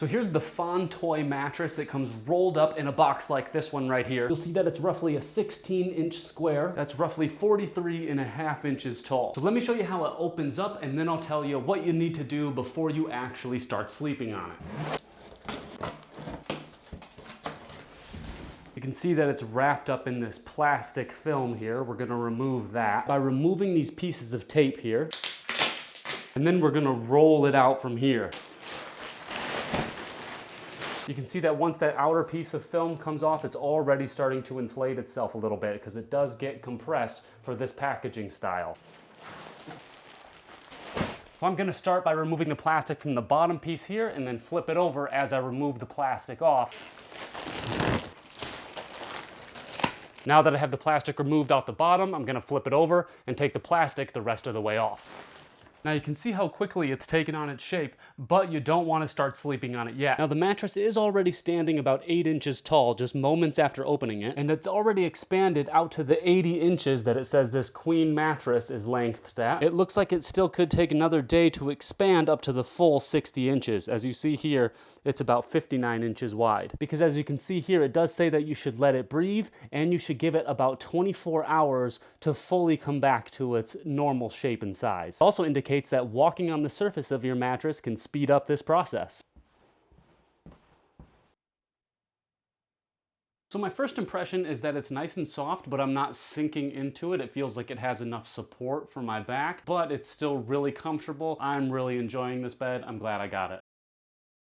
So here's the Fontoi mattress. It comes rolled up in a box like this one right here. You'll see that it's roughly a 16-inch square. That's roughly 43.5 inches tall. So let me show you how it opens up, and then I'll tell you what you need to do before you actually start sleeping on it. You can see that it's wrapped up in this plastic film here. We're gonna remove that by removing these pieces of tape here. And then we're gonna roll it out from here. You can see that once that outer piece of film comes off, it's already starting to inflate itself a little bit because it does get compressed for this packaging style. So I'm gonna start by removing the plastic from the bottom piece here and then flip it over as I remove the plastic off. Now that I have the plastic removed off the bottom, I'm gonna flip it over and take the plastic the rest of the way off. Now you can see how quickly it's taken on its shape, but you don't want to start sleeping on it yet. Now the mattress is already standing about 8 inches tall just moments after opening it, and it's already expanded out to the 80 inches that it says this queen mattress is lengthed at. It looks like it still could take another day to expand up to the full 60 inches. As you see here, it's about 59 inches wide. Because as you can see here, it does say that you should let it breathe, and you should give it about 24 hours to fully come back to its normal shape and size. It also indicates that walking on the surface of your mattress can speed up this process. So my first impression is that it's nice and soft, but I'm not sinking into it. It feels like it has enough support for my back, but it's still really comfortable. I'm really enjoying this bed. I'm glad I got it.